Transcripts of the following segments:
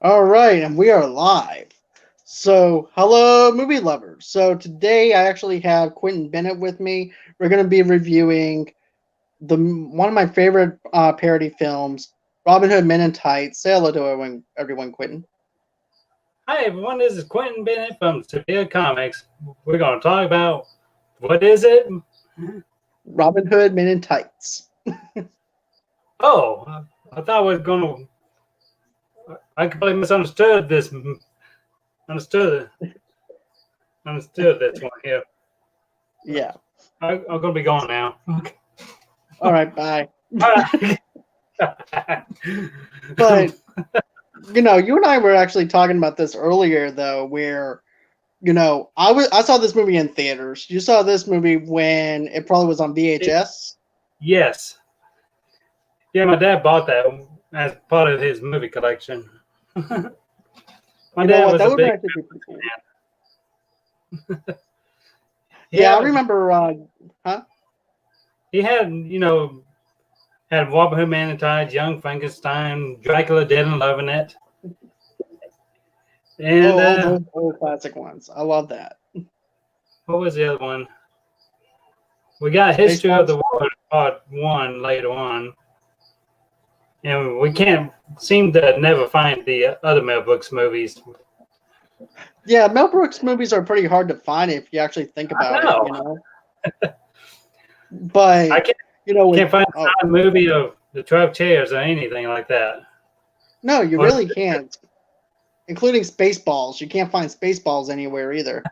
All right, and we are live. So, hello, movie lovers. So today I actually have Quentin Bennett with me. We're going to be reviewing the one of my favorite parody films, Robin Hood Men in Tights. Say hello to everyone, Quentin. Hi everyone, this is Quentin Bennett from Severe Comics. We're going to talk about, what is it? Robin Hood Men in Tights. Oh, I thought I was going to, I completely misunderstood this, understood this one here. Yeah. I'm going to be gone now. All right, bye. But, But you and I were actually talking about this earlier, though, where I saw this movie in theaters. You saw this movie when it probably was on VHS. yes. Yeah, my dad bought that as part of his movie collection. My dad was that a would big actually be pretty cool. fan. Yeah, I remember. He had, had Robin Hood Man in Tights, Young Frankenstein, Dracula Dead and Loving It. And all those old classic ones. I love that. what was the other one? We got History of the World Part 1 later on. And we can't seem to never find the other Mel Brooks movies. Yeah, Mel Brooks movies are pretty hard to find if you actually think about it, But I can't find a movie of the 12 Chairs or anything like that. No, you really can't. Including Spaceballs. You can't find Spaceballs anywhere either.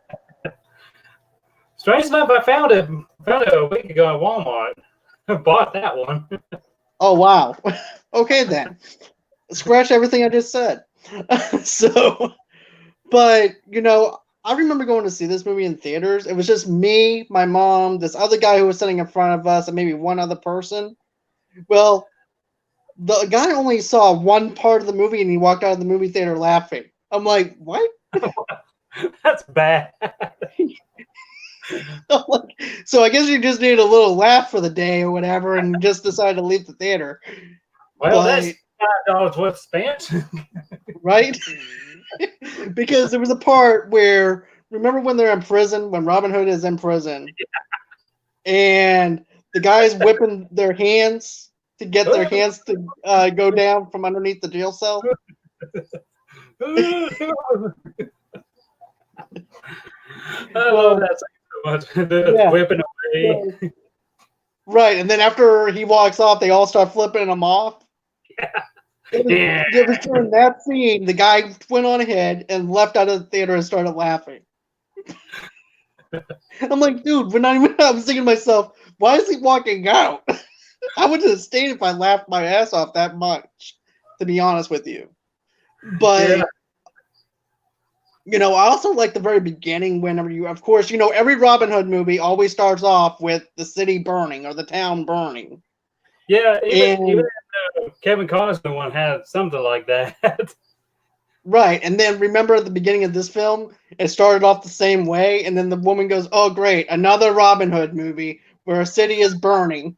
Strange enough, I found it a week ago at Walmart. I bought that one. Oh, wow. Okay, then. Scratch everything I just said. But, I remember going to see this movie in theaters. It was just me, my mom, this other guy who was sitting in front of us, and maybe one other person. Well, the guy only saw one part of the movie, and he walked out of the movie theater laughing. I'm like, what? That's bad. So I guess you just need a little laugh for the day or whatever, and just decide to leave the theater. Well, that's $5 worth spent. Right? Because there was a part where, remember when they're in prison, when Robin Hood is in prison, and the guy's whipping their hands to get their hands to go down from underneath the jail cell? I love that so much. They're whipping away. Right, and then after he walks off, they all start flipping him off. It was during that scene, the guy went on ahead and left out of the theater and started laughing. I'm like, dude, we're not even. I was thinking to myself, why is he walking out? I would have stayed if I laughed my ass off that much, to be honest with you. But I also like the very beginning. Whenever of course, every Robin Hood movie always starts off with the city burning or the town burning. Yeah, even Kevin Costner one had something like that. Right, and then remember at the beginning of this film, it started off the same way, and then the woman goes, "Oh, great, another Robin Hood movie where a city is burning."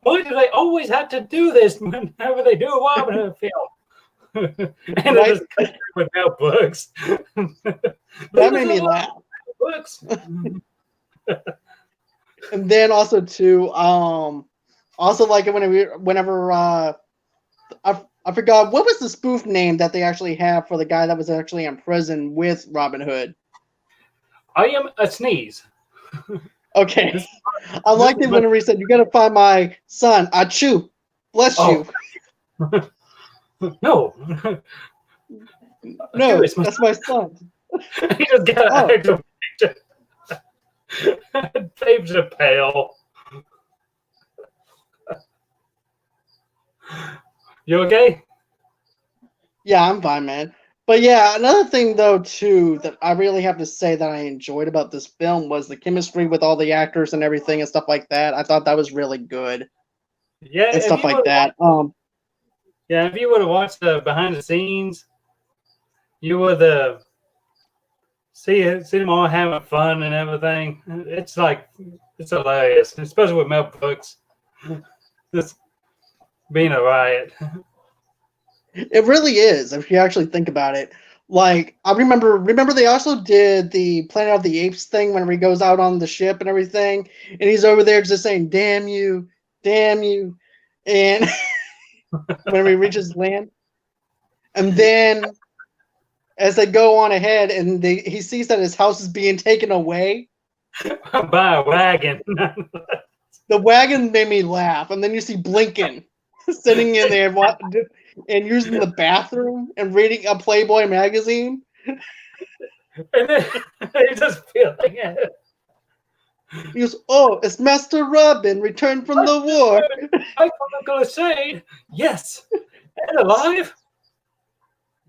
Why do they always have to do this whenever they do a Robin Hood film? And Right? it just with Mel Brooks. That made me laugh. Books. And then also too, also like whenever I forgot what was the spoof name that they actually have for the guy that was actually in prison with Robin Hood. I am a sneeze. Okay. I liked it whenever he said, "You gotta find my son. Achoo. Bless you." No. No, that's my son. He just got an picture. Dave Chappelle. You okay? Yeah, I'm fine, man. But yeah, another thing though too that I really have to say that I enjoyed about this film was the chemistry with all the actors and everything and stuff like that. I thought that was really good. Yeah, and stuff like that. Yeah, if you would have watched the behind the scenes, you would see them all having fun and everything. It's hilarious, especially with Mel Brooks just being a riot. It really is, if you actually think about it. Like, I remember they also did the Planet of the Apes thing whenever he goes out on the ship and everything, and he's over there just saying, damn you, and whenever he reaches land. And then as they go on ahead and he sees that his house is being taken away. By a wagon. The wagon made me laugh, and then you see Blinken sitting in there and using the bathroom and reading a Playboy magazine. And then he's just feeling it. He goes, "Oh, it's Master Robin returned from the war." I'm gonna say yes, and alive.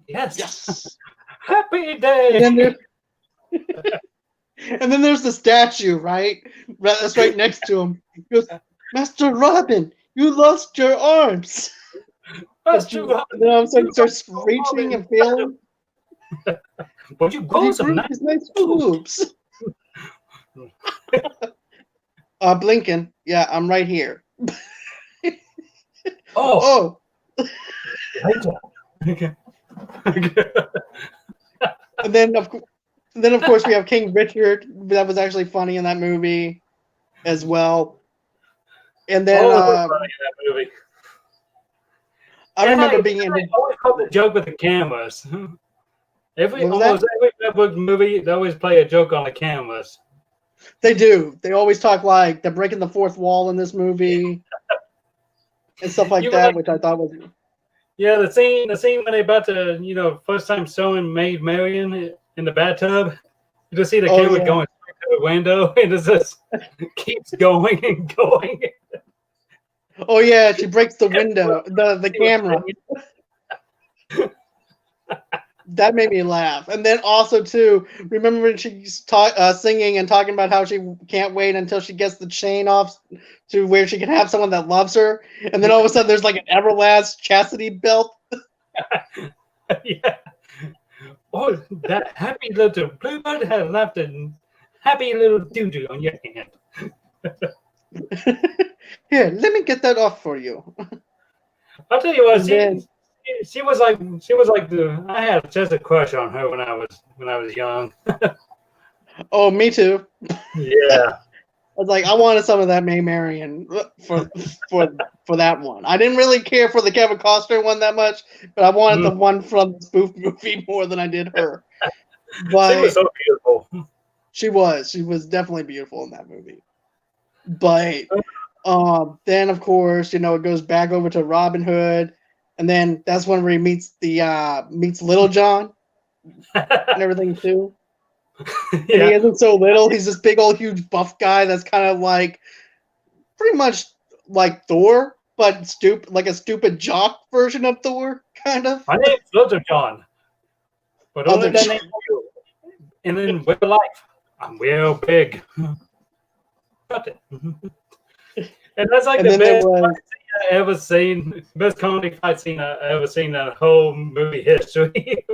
Yes. Happy day. And then there's the statue, right? That's right next to him. He goes, "Master Robin, you lost your arms." Master Robin. And then all of a sudden starts reaching and failing. But you go some nice boobs. Blinken. Yeah, I'm right here. Oh. Okay. And then of course we have King Richard. That was actually funny in that movie as well. And then funny in that movie. I remember being in the joke with the cameras. Every book movie, they always play a joke on the cameras. They do. They always talk like they're breaking the fourth wall in this movie and stuff like that, which I thought was. Yeah, the scene when they about to, first time showing Maid Marian in the bathtub. You just see the camera going straight to the window, and it just keeps going and going. Oh yeah, she breaks the window, the camera. That made me laugh. And then also too, remember when she's singing and talking about how she can't wait until she gets the chain off to where she can have someone that loves her, and then all of a sudden there's like an Everlast chastity belt. Yeah. Oh, that happy little bluebird has left a happy little doo-doo on your hand. Here, let me get that off for you. I'll tell you what, she was like I had just a crush on her when I was young. Oh, me too. Yeah. I was like, I wanted some of that May Marian for that one. I didn't really care for the Kevin Costner one that much, but I wanted the one from the spoof movie more than I did her. But she was so beautiful. She was definitely beautiful in that movie. But then of course, it goes back over to Robin Hood, and then that's when he meets Little John and everything too. And he isn't so little. He's this big old huge buff guy that's kind of like pretty much like Thor, but like a stupid jock version of Thor, kind of. My name's Little John. But only that name for you. And in real life, I'm real big. Got it. And that's like the best fight scene I ever seen. Best comedy fight scene I ever seen in the whole movie history.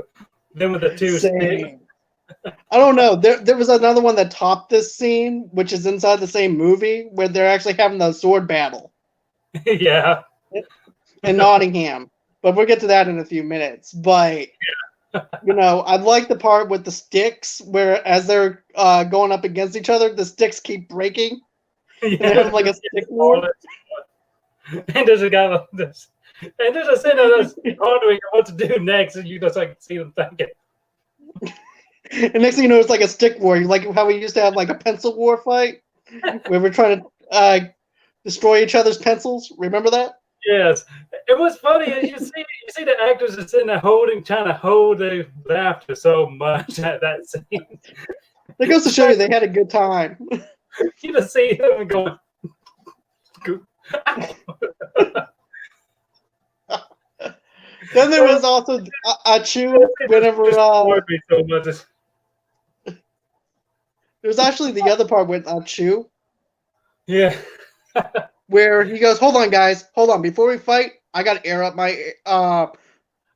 Then with the two sticks. I don't know. There was another one that topped this scene, which is inside the same movie, where they're actually having the sword battle. Yeah. In Nottingham. But we'll get to that in a few minutes. But, I like the part with the sticks, where as they're going up against each other, the sticks keep breaking. Yeah. They're having like a stick war. And there's a guy like this. And there's a scene of us wondering what to do next, and you just like see them thinking. And next thing you know, it's like a stick war. Like how we used to have like a pencil war fight, where we're trying to destroy each other's pencils. Remember that? Yes. It was funny. You see the actors are sitting there trying to hold their laughter so much at that scene. It goes to show you they had a good time. You just see them going. Then there was also Achu. Whenever there's actually the other part with Achu. Yeah. Where he goes, hold on, guys, hold on. Before we fight, I gotta air up my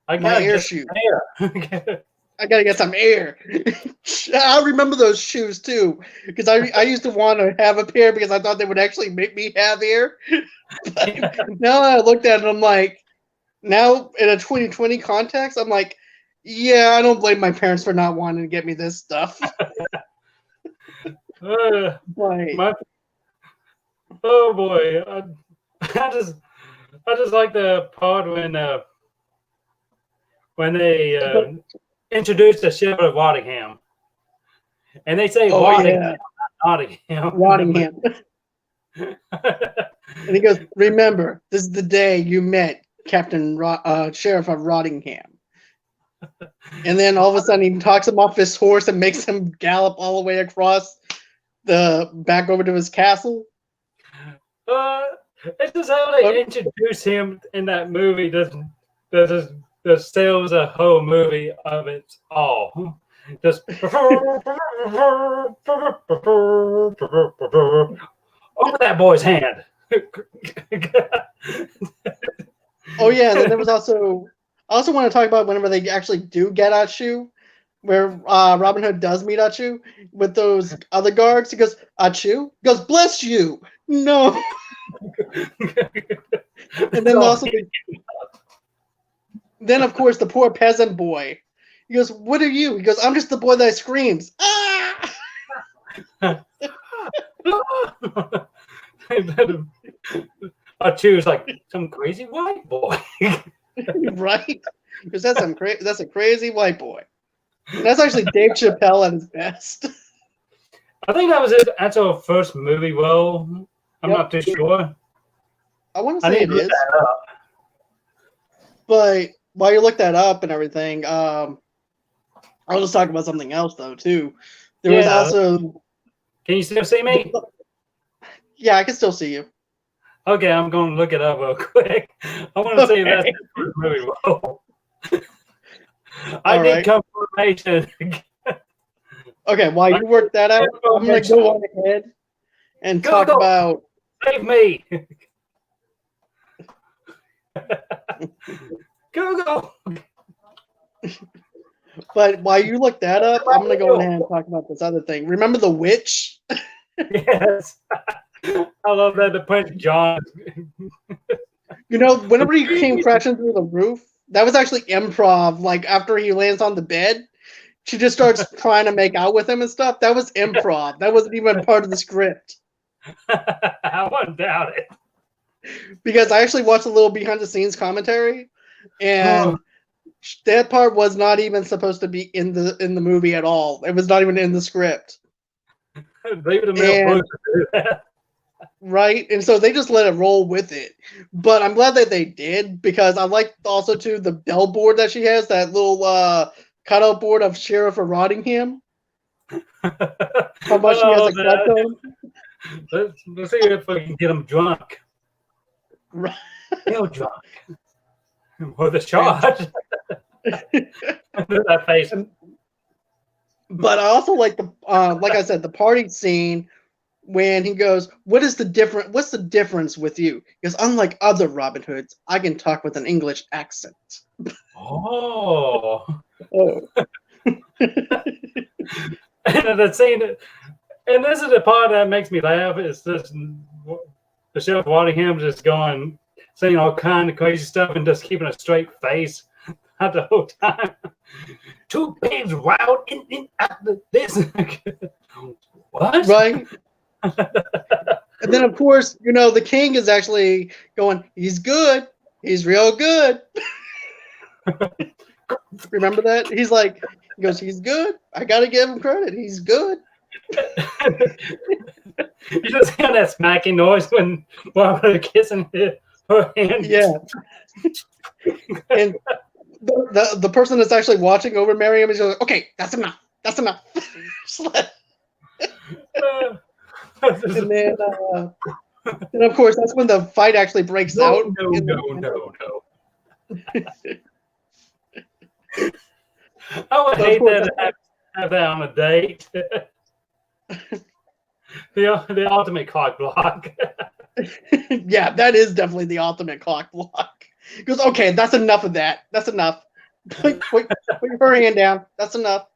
air shoes. I gotta get some air. I remember those shoes too, because I used to want to have a pair because I thought they would actually make me have air. But now I looked at it, I'm like, Now, in a 2020 context, I'm like, yeah, I don't blame my parents for not wanting to get me this stuff. Like, oh boy, I just like the part when they introduced the ship of Rottingham, and they say Rottingham, Nottingham. Rottingham. And he goes, remember, this is the day you met Sheriff of Rottingham. And then all of a sudden he talks him off his horse and makes him gallop all the way across back over to his castle. It's just how they introduce him in that movie that sells a whole movie of its all. Just over that boy's hand. Oh yeah, and then there was also I also want to talk about whenever they actually do get Achu, where Robin Hood does meet Achu with those other guards. He goes, Achu? He goes, bless you. No. And then also then of course the poor peasant boy. He goes, what are you? He goes, I'm just the boy that screams. Ah! Achu's like some crazy white boy. Right? Because that's a crazy white boy. And that's actually Dave Chappelle at his best. I think that was his actual first movie role. I'm not too sure. I want to say it is. But while you look that up and everything, I'll just talk about something else though too. There was also. Can you still see me? Yeah, I can still see you. Okay, I'm going to look it up real quick. I want to see if that's his first movie role. I need confirmation. Okay, while you work that out, I'm going to go on ahead and talk about. Save me. Go. But while you look that up, I'm going to go ahead and talk about this other thing. Remember the witch? Yes. I love that. The Prince John. You know, whenever he came crashing through the roof, that was actually improv. Like, after he lands on the bed, she just starts trying to make out with him and stuff. That was improv. That wasn't even part of the script. I wouldn't doubt it. Because I actually watched a little behind-the-scenes commentary, and that part was not even supposed to be in the movie at all. It was not even in the script. Right? And so they just let it roll with it. But I'm glad that they did, because I like also too the bellboard that she has, that little cutout board of Sheriff of Rottingham. How much she has a klepto. Let's see if we can get him drunk. Right. Real drunk. With a shot. That face. But I also like like I said, the party scene when he goes, what's the difference with you? Because unlike other Robin Hoods, I can talk with an English accent. Oh. And the scene, and this is the part that makes me laugh, is this the Sheriff Waddingham just going, saying all kind of crazy stuff and just keeping a straight face the whole time. Two pigs wild in after this. What? Right. And then of course, you know, the king is actually going, he's good. He's real good. Remember that? He goes, he's good. I gotta give him credit. He's good. You just hear that smacking noise when they're kissing her hand. Yeah. And the person that's actually watching over Miriam is like, okay, that's enough. That's enough. And then of course that's when the fight actually breaks out. No. I would hate that to have that on a date. The ultimate cock block. Yeah, that is definitely the ultimate cock block. He goes, okay, that's enough of that. That's enough. Put her hand down. That's enough.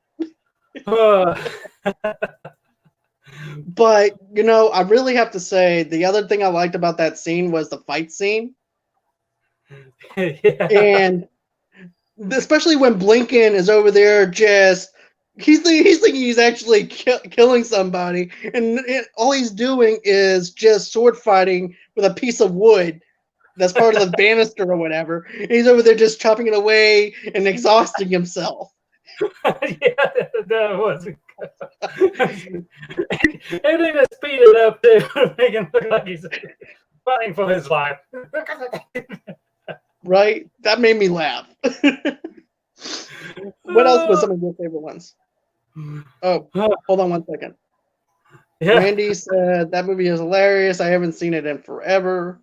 But, you know, I really have to say, the other thing I liked about that scene was the fight scene. Yeah. And especially when Blinken is over there, just he's thinking he's actually killing somebody, and all he's doing is just sword fighting with a piece of wood that's part of the banister or whatever. And he's over there just chopping it away and exhausting himself. Yeah, that was good. And they just speed it up too, make him look like he's fighting for his life. Right? That made me laugh. What else was some of your favorite ones? Oh, hold on one second. Yeah. Randy said that movie is hilarious. I haven't seen it in forever.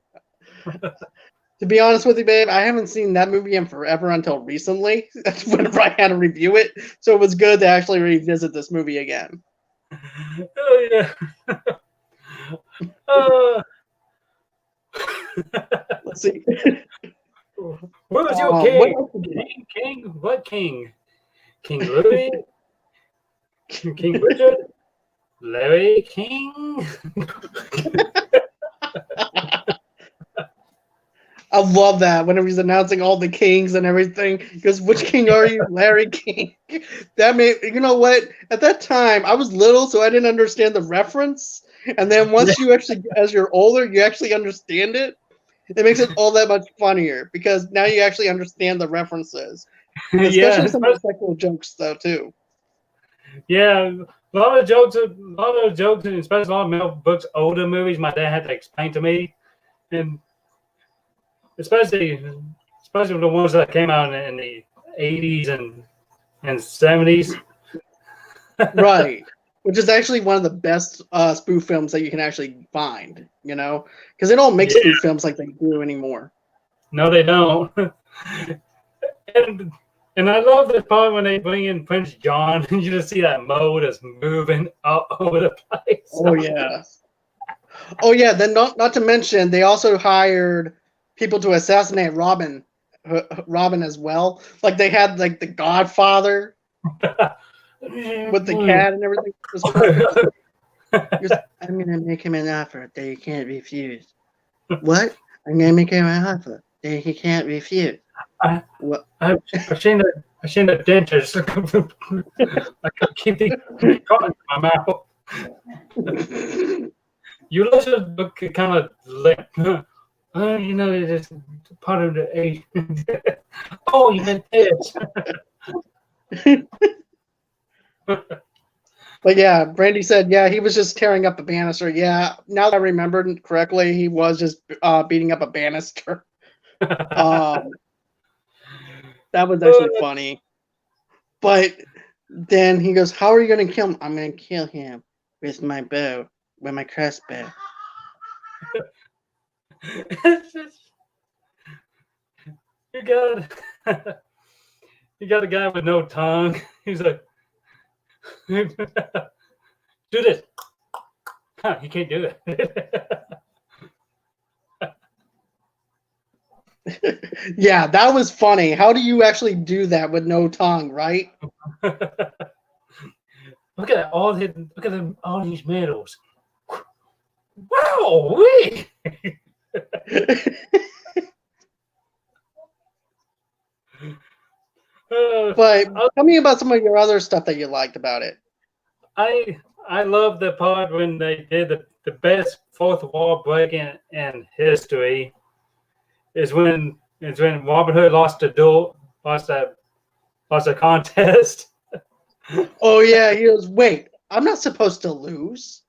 To be honest with you, babe, I haven't seen that movie in forever until recently. That's whenever I had to review it. So it was good to actually revisit this movie again. Oh yeah. Let's see. What was your king? King? What king? King Louis? King Richard? Larry King? I love that whenever he's announcing all the kings and everything. He goes, "Which king are you, Larry King?" That made, you know what? At that time, I was little, so I didn't understand the reference. And then once you actually, as you're older, you actually understand it. It makes it all that much funnier because now you actually understand the references, especially some of the sexual jokes, though, too. Yeah, a lot of jokes, and especially a lot of Mel Brooks older movies, my dad had to explain to me, and especially the ones that came out in the 80s and 70s. Right. Which is actually one of the best spoof films that you can actually find, you know? Because they don't make spoof films like they do anymore. No, they don't. And I love the part when they bring in Prince John and you just see that mold is moving all over the place. Oh, yeah. Oh, yeah. Then not to mention, they also hired people to assassinate Robin as well. Like they had like the Godfather with the cat and everything. It was perfect. Goes, I'm gonna make him an offer that he can't refuse. What? I'm gonna make him an offer that he can't refuse. I've seen the dentist. I could keep the cotton in my mouth. You listen to kind of like, you know, it's part of the age. Oh, you meant this. But yeah, Brandy said, yeah, he was just tearing up a banister. Yeah, now that I remembered correctly, he was just beating up a banister. That was actually funny. But then he goes, how are you going to kill him? I'm going to kill him with my bow, with my crossbow. You got a guy with no tongue. He's like, do this. Huh, you can't do it. Yeah, that was funny. How do you actually do that with no tongue, right? Look at all these medals. Wow, we. But tell me about some of your other stuff that you liked about it. I love the part when they did the best fourth wall breaking in history. Is when Robin Hood lost a contest. Oh yeah, he goes, wait, I'm not supposed to lose.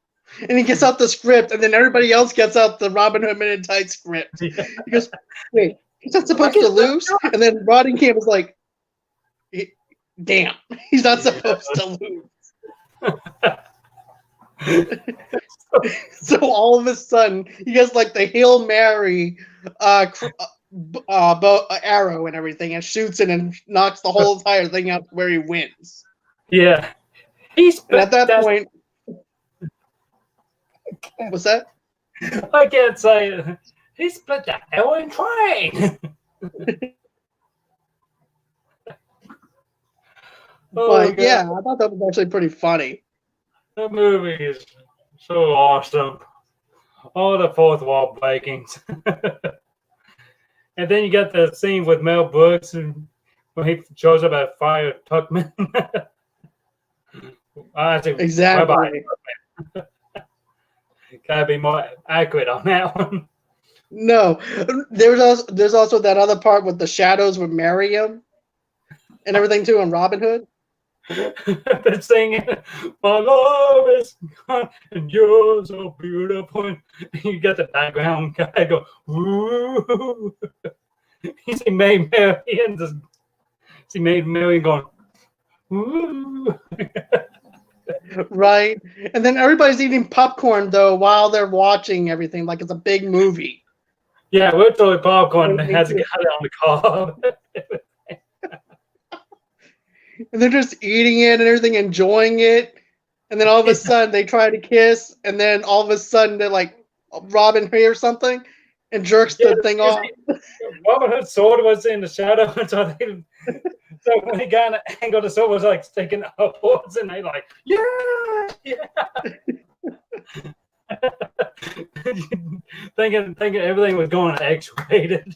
And he gets out the script, and then everybody else gets out the Robin Hood Men in Tights script. Yeah. He goes, wait, he's not supposed to lose? And then Rottingham was like, damn, he's not supposed to lose. So all of a sudden, he gets like the Hail Mary arrow and everything, and shoots it and knocks the whole entire thing out where he wins. Yeah. And at that point, what's that? I can't say it. He split the hell in twain. But yeah, I thought that was actually pretty funny. The movie is so awesome. All the fourth wall breakings. And then you got the scene with Mel Brooks and when he shows up at Fire Tuckman. I think Exactly. gotta be more accurate on that one. No, there's also that other part with the shadows with Miriam and everything too on Robin Hood. They're singing, "My love is gone and you're so beautiful." And you got the background guy go, "Ooh." He made Marion going, "Ooh." Right, and then everybody's eating popcorn though while they're watching everything like it's a big movie. Yeah, we're totally popcorn has to get on the cob. And they're just eating it and everything, enjoying it. And then all of a sudden they try to kiss, and then all of a sudden they're like Robin Hood or something and jerks the thing off. Robin Hood's sword was in the shadow, so when he got an angle, the sword was like sticking upwards, and they like, yeah. thinking everything was going X-rated.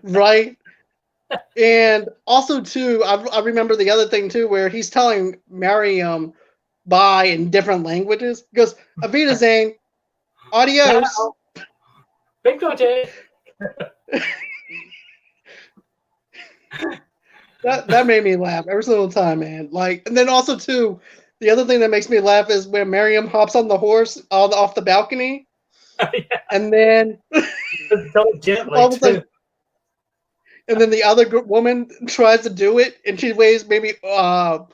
Right. And also too, I remember the other thing too, where he's telling Miriam bye in different languages. He goes, Avita Zane, adios. Big Dodgy. That made me laugh every single time, man. Like, and then also too, the other thing that makes me laugh is when Miriam hops on the horse off the balcony, and then gently all of a sudden, and then the other woman tries to do it, and she weighs maybe about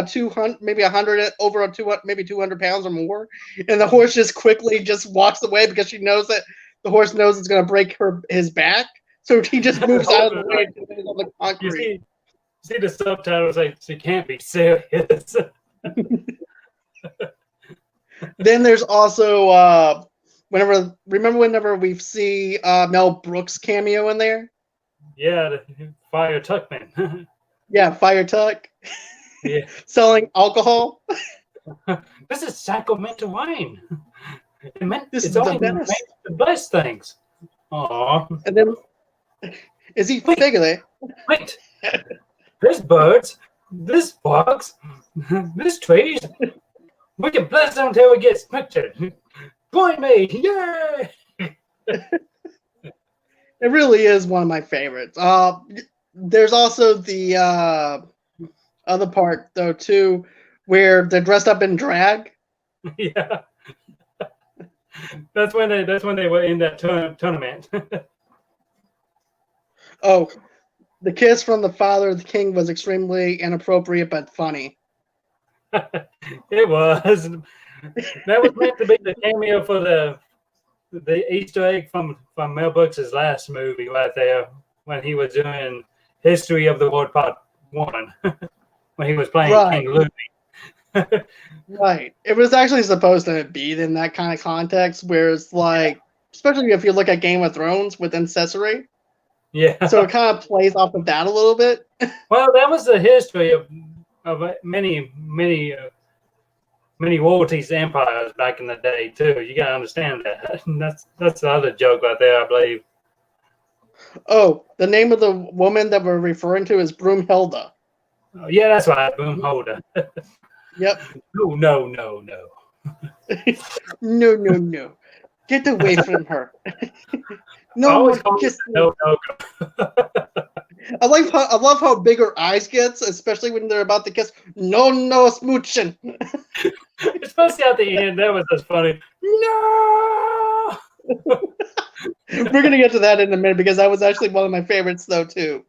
200, maybe 100, over 200, maybe 200 pounds or more, and the horse just quickly just walks away because she knows that the horse knows it's going to break his back, so he just moves out of the way on the concrete. You see the subtitles like, she can't be serious. Then there's also whenever we see Mel Brooks cameo in there. Yeah, the Fire Tuckman. Yeah, Fire Tuck. Yeah. Selling alcohol. This is Sacramento wine. It's only the best things. Aww. And then is he figure? Wait. There's birds. This fox. This trees. We can bless them until we get pictured. Join me. Yay! It really is one of my favorites. There's also the other part though too, where they're dressed up in drag. Yeah, that's when they were in that tournament. Oh, the kiss from the father of the king was extremely inappropriate but funny. It was. That was meant to be the cameo for the Easter egg from Mel Brooks' last movie right there, when he was doing History of the World Part 1, when he was playing King Louis. Right. It was actually supposed to be in that kind of context, where it's like, especially if you look at Game of Thrones with Ancestry. Yeah. So it kind of plays off of that a little bit. Well, that was the history of many royalties empires back in the day too. You gotta understand that. That's the other joke right there, I believe. Oh, the name of the woman that we're referring to is Broomhilda. Oh, yeah, that's right, Broomhilda. Yep. No. No. Get away from her. No. I love how big her eyes gets, especially when they're about to kiss. No smooching. Especially at the end, that was just funny. No. We're gonna get to that in a minute, because that was actually one of my favorites though too.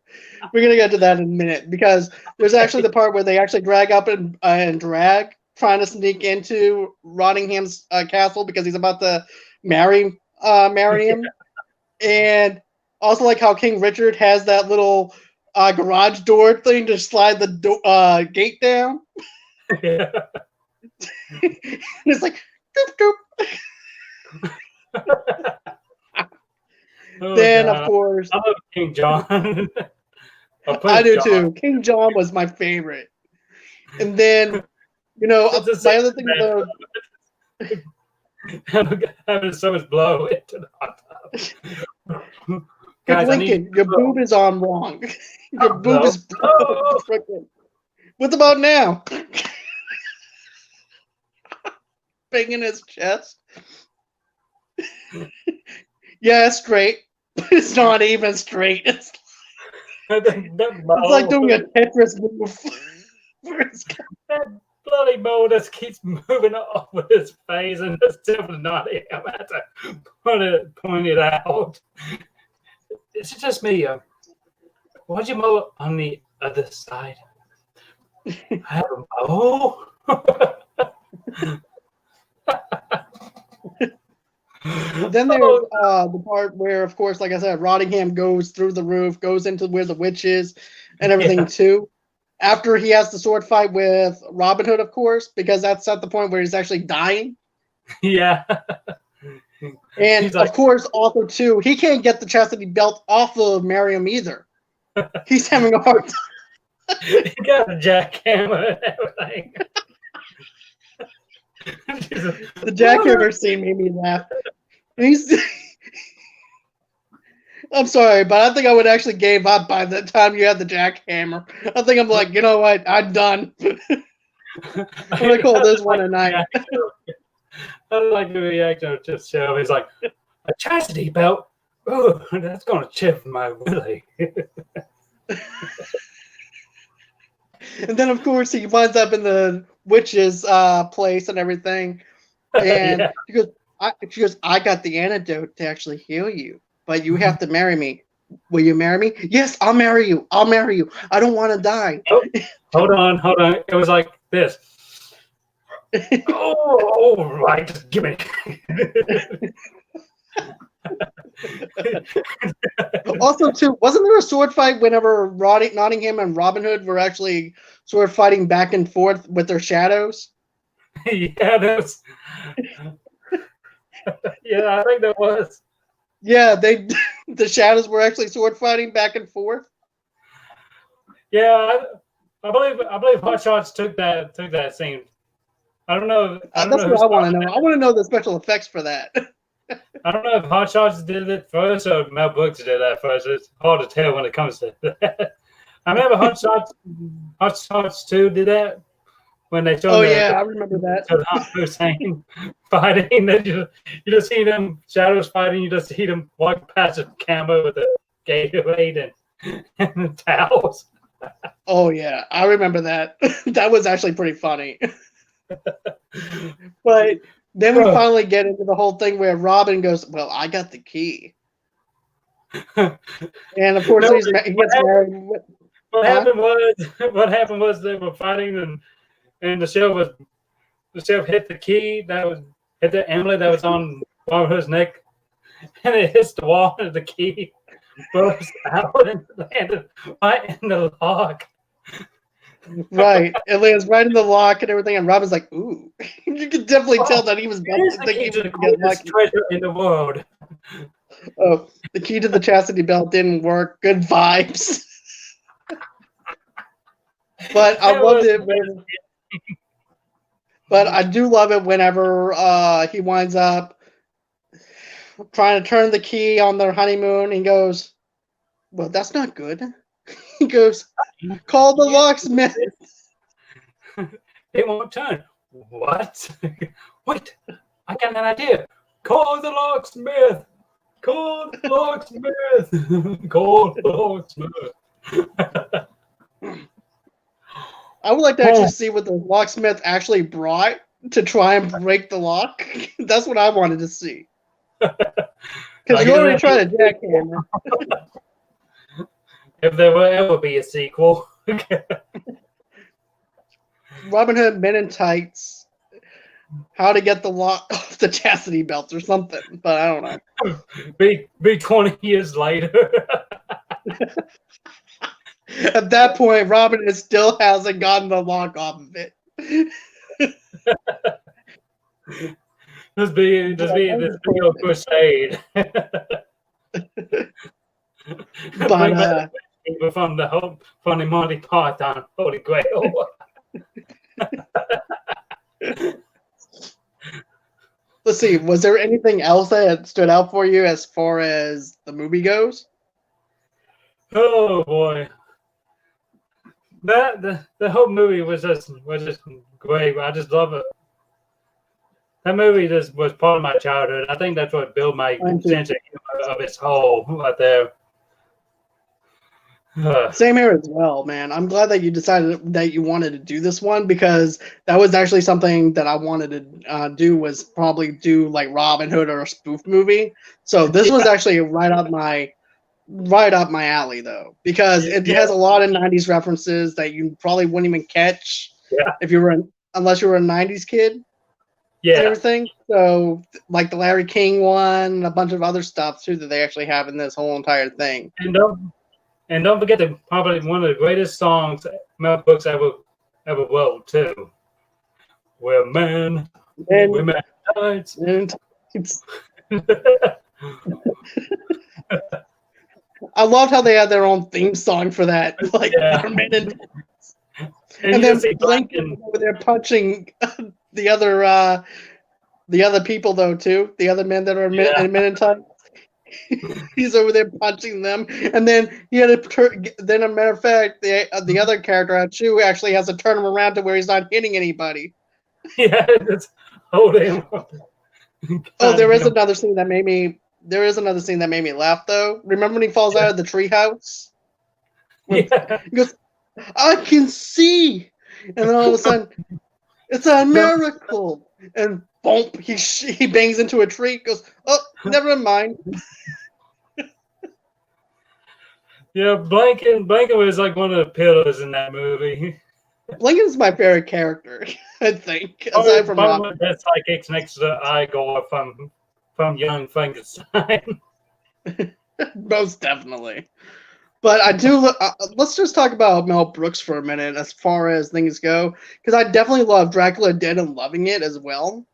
We're gonna get to that in a minute, because there's actually the part where they actually drag up and drag, trying to sneak into Rottingham's castle because he's about to marry him. And also like how King Richard has that little garage door thing to slide the gate down. Yeah. It's like doop doop. Then God. of course I love King John. I do too. King John was my favorite. And then, my other thing though, having so much blow into the hot tub. Guys, I Lincoln, need your boob is on wrong. Your boob is broken. What about now? Banging his chest. Yeah, it's straight. But it's not even straight. It's like doing a Tetris move. That bloody mole just keeps moving off with his face and just still not him. I have to point it out. Is it just me? Why'd you mow on the other side? I have a mole. Then there's the part where, of course, like I said, Rottingham goes through the roof, goes into where the witch is, and everything too. After he has the sword fight with Robin Hood, of course, because that's at the point where he's actually dying. Yeah. And like, of course, also too, he can't get the chastity belt off of Miriam either. He's having a hard time. He got a jackhammer and everything. The jackhammer scene made me laugh. I'm sorry, but I think I would actually give up by the time you had the jackhammer. I think I'm like, you know what? I'm done. I'm gonna call this one a night. I like the reaction to Shelby. He's like, a chastity belt? Oh, that's gonna chip my willy. And then, of course, he winds up in the witch's place and everything. And she goes, I got the antidote to actually heal you, but you have to marry me. Will you marry me? Yes, I'll marry you. I'll marry you. I don't want to die. Oh, hold on. It was like this. All right, just give me. Also, too, wasn't there a sword fight whenever Nottingham and Robin Hood were actually sword fighting back and forth with their shadows? Yeah, that yeah, I think that was. Yeah, the shadows were actually sword fighting back and forth. Yeah, I believe Hot Shots took that scene. I don't know. That's what I want to know. I want to know the special effects for that. I don't know if Hot Shots did it first or Mel Brooks did that first. It's hard to tell when it comes to that. I remember Hot Shots 2 did that when they showed. Oh yeah, I remember that. Hussein fighting. You just see them shadows fighting. You just see them walk past the camera with the Gatorade and the towels. Oh yeah, I remember that. That was actually pretty funny. But then we finally get into the whole thing where Robin goes, "Well, I got the key," and of course he gets married. What happened was they were fighting and the sheriff hit the key that was hit the amulet that was on Robin Hood's neck, and it hits the wall and the key burst out and landed right in the lock. Right, it lands right in the lock and everything, and Robin's like, "Ooh!" You could definitely tell that he was thinking he would get lucky. Treasure in the world. Oh, the key to the chastity belt didn't work. Good vibes. But I loved it. But I do love it whenever he winds up trying to turn the key on their honeymoon. And he goes, "Well, that's not good." He goes, "Call the locksmith." It won't turn. What? Wait, I got an idea. Call the locksmith. Call the locksmith. Call the locksmith. I would like to actually see what the locksmith actually brought to try and break the lock. That's what I wanted to see. Because you already tried a jackhammer. If there will ever be a sequel. Robin Hood, Men in Tights, how to get the lock off the chastity belt or something, but I don't know. Be 20 years later. At that point, Robin still hasn't gotten the lock off of it. Just be this real crusade. But from the Monty Python Holy Grail. Let's see. Was there anything else that stood out for you as far as the movie goes? Oh boy, the whole movie was just great. I just love it. That movie just was part of my childhood. I think that's what built my sense of its whole right there. Same here as well, man. I'm glad that you decided that you wanted to do this one, because that was actually something that I wanted to do, was probably do like Robin Hood or a spoof movie. So this was actually right up my alley, though, because it has a lot of 90s references that you probably wouldn't even catch if you were unless you were a 90s kid. Yeah. And everything. So like the Larry King one and a bunch of other stuff too that they actually have in this whole entire thing. And don't forget probably one of the greatest songs Mel Brooks ever wrote too. Where men, women, tights. I loved how they had their own theme song for that. Like and then Blinken over there punching the other people though too. The other men that are in Men in Tights. He's over there punching them, and then he had then a matter of fact, the other character Chu actually has to turn him around to where he's not hitting anybody. Yeah, just hold him. Oh, there is another scene that made me laugh though. Remember when he falls out of the treehouse? He goes, "I can see," and then all of a sudden, it's a miracle, and boom, he bangs into a tree. Goes, "Oh, never mind." Yeah, Blinken was like one of the pillars in that movie. Blinken's my favorite character, I think. Aside from Robin. That psychics next to Igor from Young Frankenstein. Most definitely. But I do. Let's just talk about Mel Brooks for a minute, as far as things go, because I definitely love Dracula Dead and Loving It as well.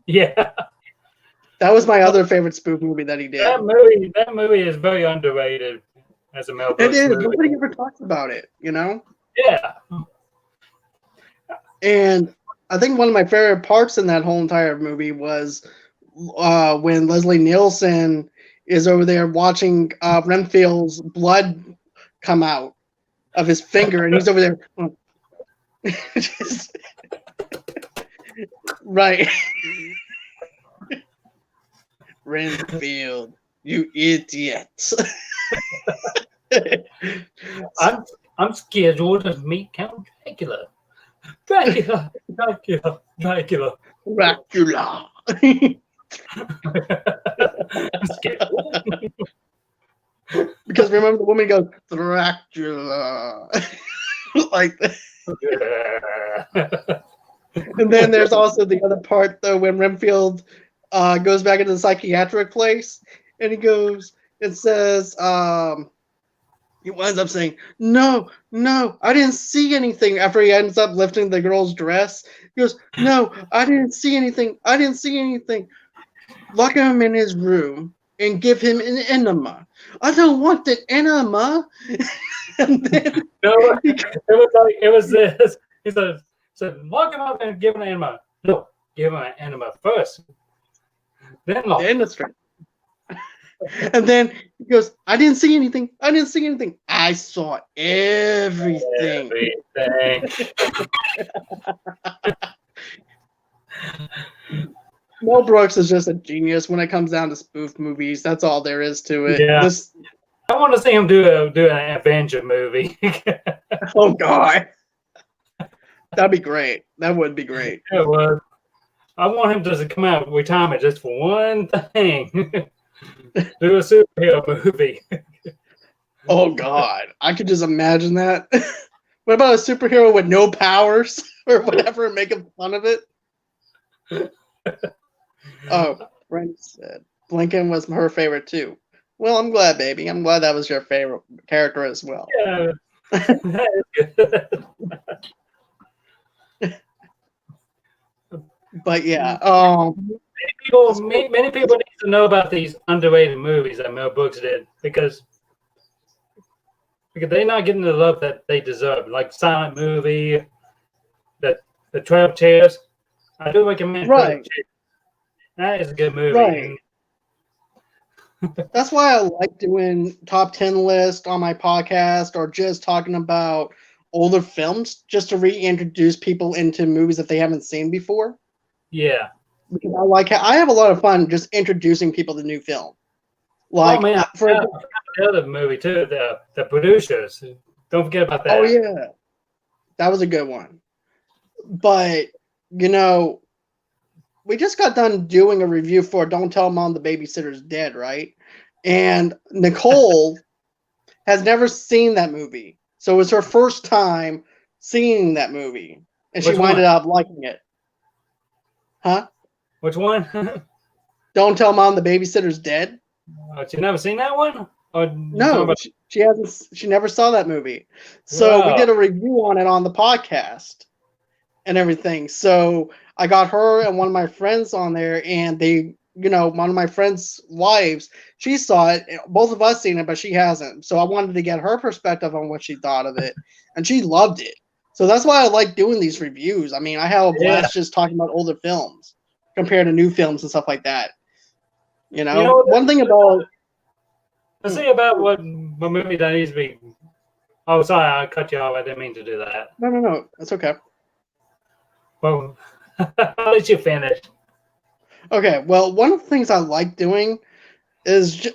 Yeah, that was my other favorite spoof movie that he did. That movie is very underrated as a Mel Brooks movie. Nobody ever talks about it, you know? Yeah. And I think one of my favorite parts in that whole entire movie was when Leslie Nielsen is over there watching Renfield's blood come out of his finger, and he's over there. Right. Renfield, you idiot. I'm scheduled to meet Count Dracula. Dracula. Because remember, the woman goes, Dracula. Like that. And then there's also the other part, though, when Renfield goes back into the psychiatric place, and he goes and says, he winds up saying, no, I didn't see anything, after he ends up lifting the girl's dress. He goes, no, I didn't see anything. Lock him in his room and give him an enema. I don't want the enema. And then it was this. He said, lock him up and give him an enema. No, give him an enema first. Then lock him. And then he goes, I didn't see anything. I saw everything. Mel Brooks is just a genius when it comes down to spoof movies. That's all there is to it. Yeah. I want to see him do an Avenger movie. Oh, God. That'd be great. That would be great. It would. I want him to come out of retirement just for one thing. Do a superhero movie. Oh, God. I could just imagine that. What about a superhero with no powers or whatever and making fun of it? Oh, Brent said Blinken was her favorite too. Well, I'm glad, baby. I'm glad that was your favorite character as well. Yeah, that is good. But yeah, many people need to know about these underrated movies that Mel Brooks did because they're not getting the love that they deserve. Like Silent Movie, the 12 Chairs. I do recommend 12 Chairs. That is a good movie. Right. That's why I like doing top 10 list on my podcast or just talking about older films just to reintroduce people into movies that they haven't seen before. Yeah. Because I have a lot of fun just introducing people to new film. Oh Like man, for I forgot the other movie too, the producers. Don't forget about oh that. yeah, that was a good one. But you know, we just got done doing a review for Don't Tell Mom the Babysitter's Dead, right? And Nicole has never seen that movie. So it was her first time seeing that movie. And she Which one? winded up liking it. Huh? Which one? Don't Tell Mom the Babysitter's Dead? You never seen that one? Or you talking No, about? she hasn't. She never saw that movie. So we Wow. did a review on it on the podcast and everything. So I got her and one of my friends on there, and they, one of my friends' wives, she saw it. Both of us seen it, but she hasn't. So I wanted to get her perspective on what she thought of it, and she loved it. So that's why I like doing these reviews. I mean, I have a Yeah. blast just talking about older films compared to new films and stuff like that. You know, One thing about let's see about what movie that needs to be. Oh, sorry, I cut you off. I didn't mean to do that. no, that's okay. Well, I'll let you finish. Okay, well, one of the things I like doing is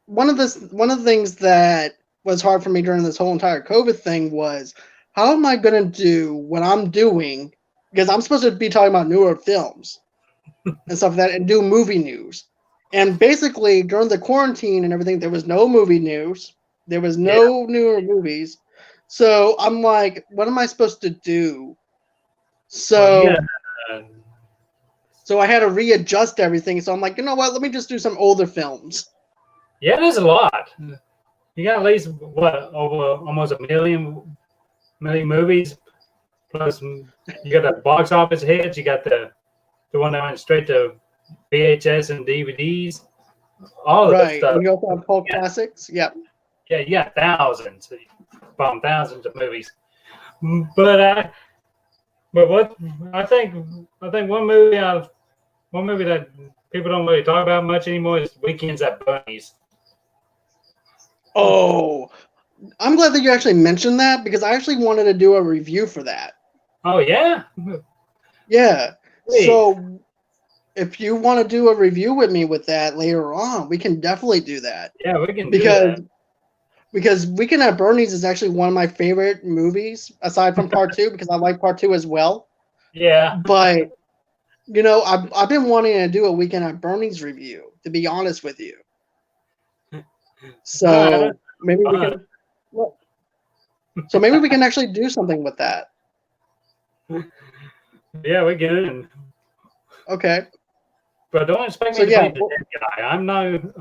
one of the things that was hard for me during this whole entire COVID thing was how am I going to do what I'm doing because I'm supposed to be talking about newer films and stuff like that and do movie news. And basically during the quarantine and everything, there was no movie news. There was no newer movies. So I'm like, what am I supposed to do? So So I had to readjust everything. So I'm like, you know what? Let me just do some older films. Yeah, there's a lot. You got at least over almost a million movies. Plus, you got the box office hits. You got the one that went straight to VHS and DVDs. All of that stuff. And you also have cult classics. Yep. Yeah, you got thousands, thousands of movies. But what I think one movie that people don't really talk about much anymore is Weekends at Bernie's. Oh, I'm glad that you actually mentioned that because I actually wanted to do a review for that. Oh yeah, yeah. Please. So if you want to do a review with me with that later on, we can definitely do that. Yeah, we can do that. Because Weekend at Bernie's is actually one of my favorite movies, aside from Part 2, because I like Part 2 as well. Yeah. But, I've been wanting to do a Weekend at Bernie's review, to be honest with you. So maybe we can. So maybe we can actually do something with that. Yeah, we can. Okay. But don't expect me to play the dead guy. I'm no.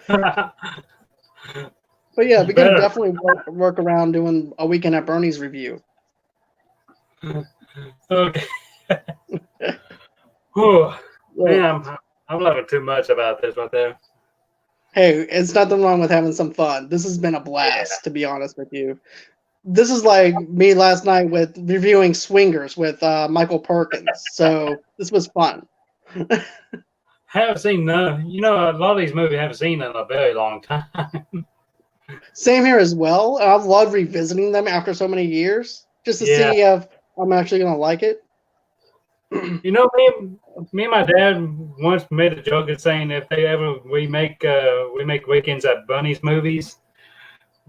But yeah, we can definitely work around doing a Weekend at Bernie's review. Okay. Oh, man, I'm loving too much about this right there. Hey, it's nothing wrong with having some fun. This has been a blast, to be honest with you. This is like me last night with reviewing Swingers with Michael Perkins. So this was fun. Haven't seen none. A lot of these movies I haven't seen in a very long time. Same here as well. I've loved revisiting them after so many years, just to see if I'm actually gonna like it. Me and my dad once made a joke of saying if they ever we make Weekends at Bunny's movies,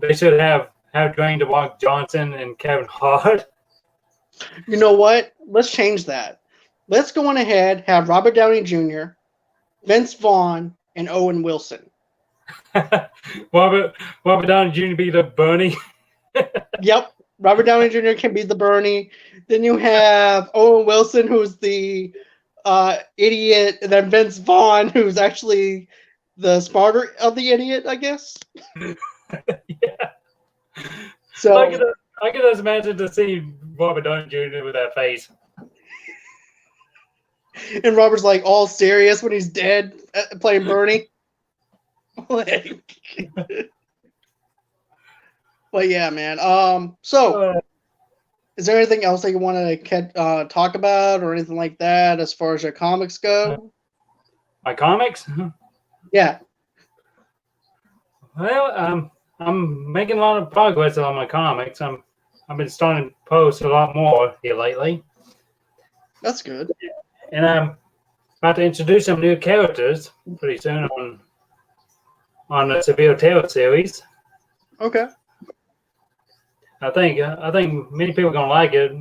they should have Dwayne The Rock Johnson and Kevin Hart. You know what? Let's change that. Let's go on ahead, have Robert Downey Jr., Vince Vaughn, and Owen Wilson. Robert Downey Jr. be the Bernie. Yep. Robert Downey Jr. can be the Bernie. Then you have Owen Wilson, who's the idiot, and then Vince Vaughn, who's actually the smarter of the idiot, I guess. Yeah. So I can just imagine to see Robert Downey Jr. with that face. And Robert's like all serious when he's dead, playing Bernie. But yeah, man. So is there anything else that you want to talk about or anything like that as far as your comics go? My comics? Yeah. Well, I'm making a lot of progress on my comics. I've been starting to post a lot more here lately, That's good. and I'm about to introduce some new characters pretty soon on the Severe Terror series. Okay. I think many people are gonna like it.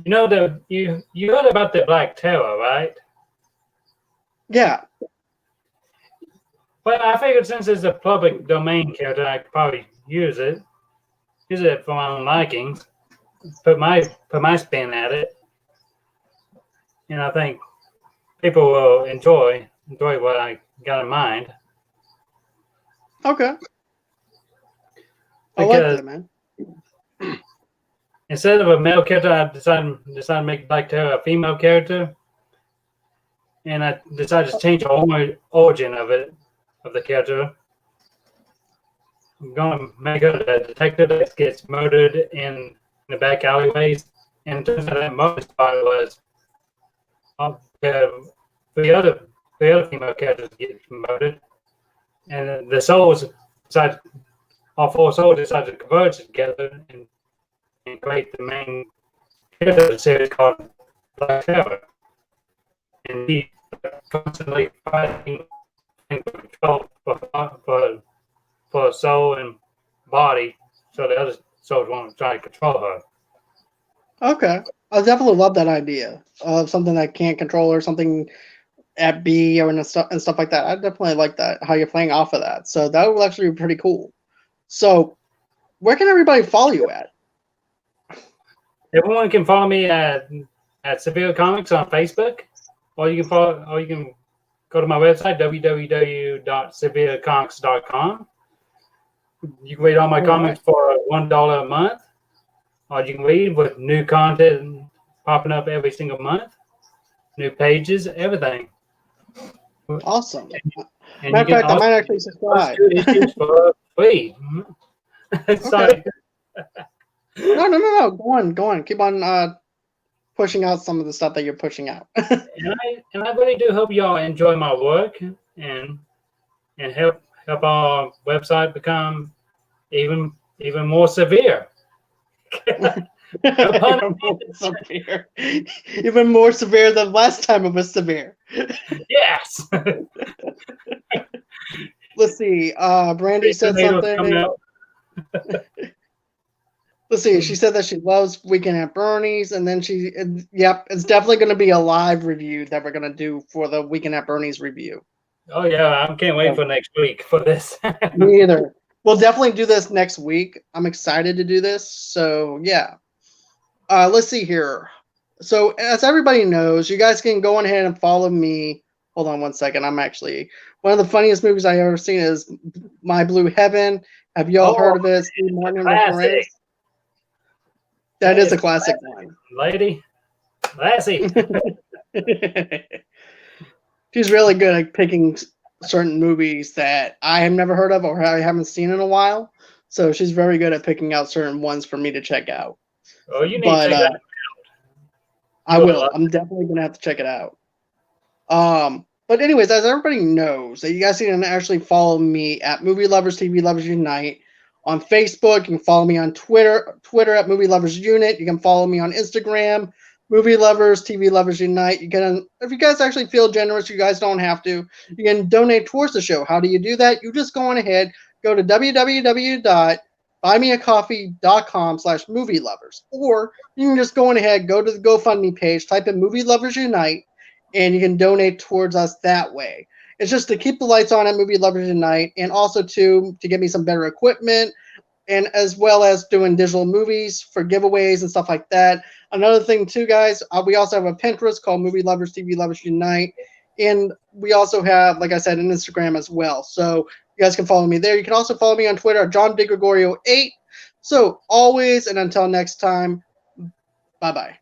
You know you heard about the Black Terror, right? Yeah. Well, I figured since it's a public domain character, I could probably use it for my own likings, put my spin at it, and I think people will enjoy what I got in mind. Okay. I like Because that, man. instead of a male character, I decided to make Black Terror a female character, and I decided to change the origin of the character. I'm gonna make her a detective that gets murdered in the back alleyways, and it turns out that murder spot was the other female characters get murdered, and the souls decide all four souls decide to converge together and create the main character of the series called Black Terror, and he constantly fighting and control for soul and body, so the other souls won't try to control her. Okay. I definitely love that idea of something that can't control or something at B or and stuff like that. I definitely like that, how you're playing off of that. So that would actually be pretty cool. So where can everybody follow you at? Everyone can follow me at Severe Comics on Facebook, or you can go to my website www.severecomics.com. You can read all my comics for $1 a month, or you can read with new content popping up every single month, new pages, everything. Awesome. And Matter of fact, I might actually subscribe. Issues for free. Sorry. No. Go on. Keep on pushing out some of the stuff that you're pushing out. and I really do hope y'all enjoy my work and help our website become even more severe. Even more severe than last time it was severe. Yes. Let's see. Brandy said something. Let's see. She said that she loves Weekend at Bernie's, and then it's definitely going to be a live review that we're going to do for the Weekend at Bernie's review. Oh yeah, I can't wait for next week for this. Me either. We'll definitely do this next week. I'm excited to do this. So yeah. Let's see here. So as everybody knows, you guys can go on ahead and follow me. Hold on one second. I'm actually one of the funniest movies I've ever seen is My Blue Heaven. Have y'all heard of it? Steve Martin reference. That is a classic one. Lady. Lassie. She's really good at picking certain movies that I have never heard of or I haven't seen in a while. So she's very good at picking out certain ones for me to check out. Oh, you need to check that out. I will. I'm definitely going to have to check it out. But anyways, as everybody knows, that you guys can actually follow me at Movie Lovers TV Lovers Unite on Facebook. You can follow me on Twitter at Movie Lovers Unit. You can follow me on Instagram, Movie Lovers TV Lovers Unite. You can, if you guys actually feel generous, you guys don't have to. You can donate towards the show. How do you do that? You just go on ahead, go to www.buymeacoffee.com/movielovers, or you can just go on ahead, go to the GoFundMe page, type in Movie Lovers Unite, and you can donate towards us that way. It's just to keep the lights on at Movie Lovers Unite, and also to get me some better equipment, and as well as doing digital movies for giveaways and stuff like that. Another thing too, guys, we also have a Pinterest called Movie Lovers TV Lovers Unite, and we also have, like I said, an Instagram as well. So you guys can follow me there. You can also follow me on Twitter at JohnDeGregorio8. So always, and until next time, bye-bye.